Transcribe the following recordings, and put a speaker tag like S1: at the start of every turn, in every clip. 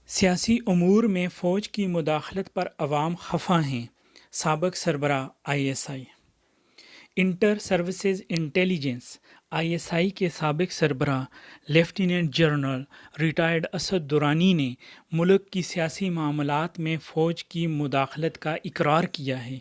S1: سیاسی امور میں فوج کی مداخلت پر عوام خفا ہیں: سابق سربراہ ISI۔ Inter services intelligence ISI کے سابق سربراہ lieutenant general retired Asad Durrani نے ملک کی سیاسی معاملات میں فوج کی مداخلت کا اقرار کیا ہے۔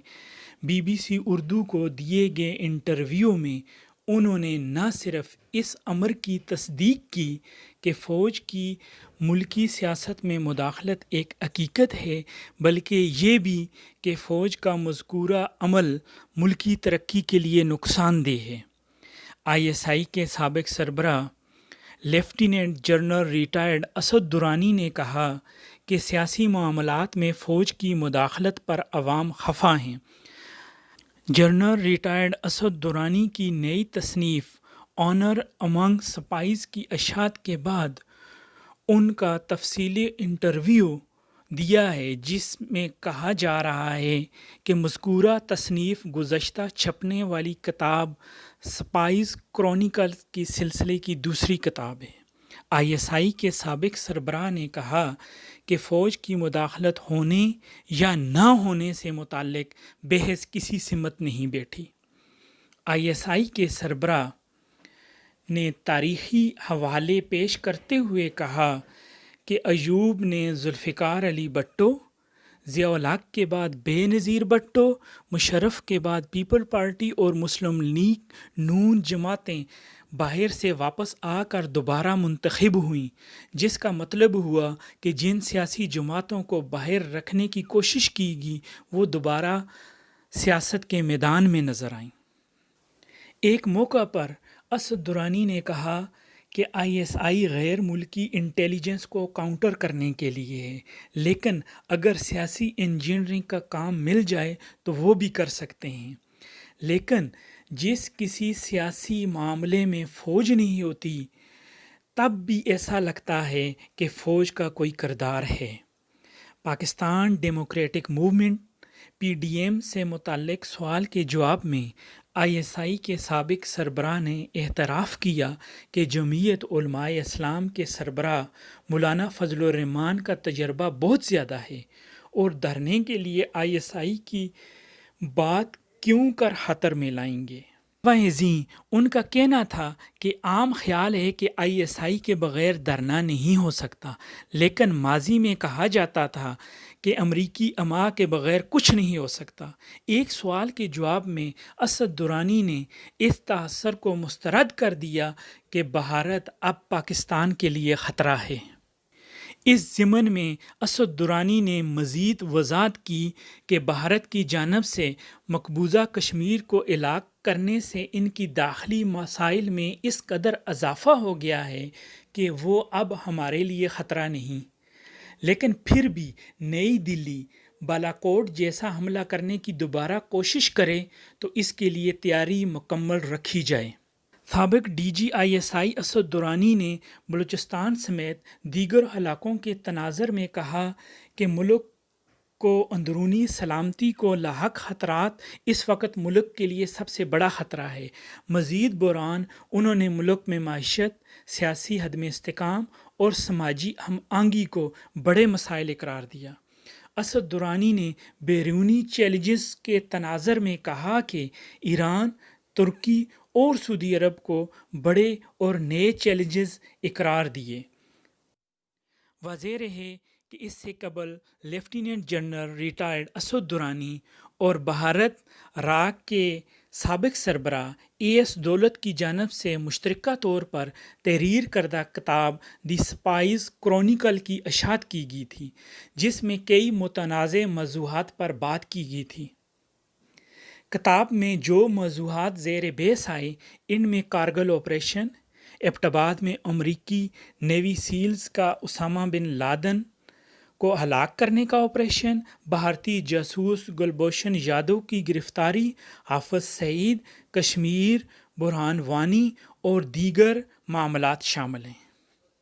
S1: BBC اردو کو دیے گئے انٹرویو میں انہوں نے نہ صرف اس امر کی تصدیق کی کہ فوج کی ملکی سیاست میں مداخلت ایک حقیقت ہے، بلکہ یہ بھی کہ فوج کا مذکورہ عمل ملکی ترقی کے لیے نقصان دہ ہے۔ ISI کے سابق سربراہ lieutenant general retired Asad Durrani نے کہا کہ سیاسی معاملات میں فوج کی مداخلت پر عوام خفا ہیں۔ جنرل ریٹائرڈ اسد درانی کی نئی تصنیف آنر امنگ سپائز کی اشاعت کے بعد ان کا تفصیلی انٹرویو دیا ہے، جس میں کہا جا رہا ہے کہ مذکورہ تصنیف گزشتہ چھپنے والی کتاب سپائز کرونیکلز کے سلسلے کی دوسری کتاب ہے۔ ISI کے سابق سربراہ نے کہا کہ فوج کی مداخلت ہونے یا نہ ہونے سے متعلق بحث کسی سمت نہیں بیٹھی۔ ISI کے سربراہ نے تاریخی حوالے پیش کرتے ہوئے کہا کہ ایوب نے ذوالفقار علی بھٹو، ضیاء الحق کے بعد بے نظیر بھٹو، مشرف کے بعد پیپل پارٹی اور مسلم لیگ نون جماعتیں باہر سے واپس آ کر دوبارہ منتخب ہوئیں، جس کا مطلب ہوا کہ جن سیاسی جماعتوں کو باہر رکھنے کی کوشش کی گئی وہ دوبارہ سیاست کے میدان میں نظر آئیں۔ ایک موقع پر اسد درانی نے کہا کہ ISI غیر ملکی انٹیلیجنس کو کاؤنٹر کرنے کے لیے ہے، لیکن اگر سیاسی انجینئرنگ کا کام مل جائے تو وہ بھی کر سکتے ہیں۔ لیکن جس کسی سیاسی معاملے میں فوج نہیں ہوتی، تب بھی ایسا لگتا ہے کہ فوج کا کوئی کردار ہے۔ پاکستان ڈیموکریٹک موومنٹ PDM سے متعلق سوال کے جواب میں ISI کے سابق سربراہ نے اعتراف کیا کہ جمعیت علماء اسلام کے سربراہ مولانا فضل الرحمان کا تجربہ بہت زیادہ ہے اور دھرنے کے لیے ISI کی بات کیوں کر خطر میں لائیں گے۔ ازیں ان کا کہنا تھا کہ عام خیال ہے کہ ISI کے بغیر دھرنا نہیں ہو سکتا، لیکن ماضی میں کہا جاتا تھا کہ امریکی اماں کے بغیر کچھ نہیں ہو سکتا۔ ایک سوال کے جواب میں اسد درانی نے اس تاثر کو مسترد کر دیا کہ بھارت اب پاکستان کے لیے خطرہ ہے۔ اس ضمن میں اسد درانی نے مزید وضاحت کی کہ بھارت کی جانب سے مقبوضہ کشمیر کو الگ کرنے سے ان کی داخلی مسائل میں اس قدر اضافہ ہو گیا ہے کہ وہ اب ہمارے لیے خطرہ نہیں، لیکن پھر بھی نئی دلی بالاکوٹ جیسا حملہ کرنے کی دوبارہ کوشش کرے تو اس کے لیے تیاری مکمل رکھی جائے۔ سابق DG ISI اسد درانی نے بلوچستان سمیت دیگر علاقوں کے تناظر میں کہا کہ ملک کو اندرونی سلامتی کو لاحق خطرات اس وقت ملک کے لیے سب سے بڑا خطرہ ہے۔ مزید برآں انہوں نے ملک میں معیشت، سیاسی عدم استحکام اور سماجی ہم آہنگی کو بڑے مسائل قرار دیا۔ اسد درانی نے بیرونی چیلنجز کے تناظر میں کہا کہ ایران، ترکی اور سعودی عرب کو بڑے اور نئے چیلنجز قرار دیے۔ واضح رہے کہ اس سے قبل lieutenant general retired Asad Durrani اور بھارت راگ کے سابق سربراہ AS دولت کی جانب سے مشترکہ طور پر تحریر کردہ کتاب دی سپائز کرونیکل کی اشاعت کی گئی تھی، جس میں کئی متنازع موضوعات پر بات کی گئی تھی۔ کتاب میں جو موضوعات زیر بحث آئے، ان میں کارگل آپریشن، ایبٹ آباد میں امریکی نیوی سیلز کا اسامہ بن لادن کو ہلاک کرنے کا آپریشن، بھارتی جاسوس گلبھوشن یادو کی گرفتاری، حافظ سعید، کشمیر، برہان وانی اور دیگر معاملات شامل ہیں۔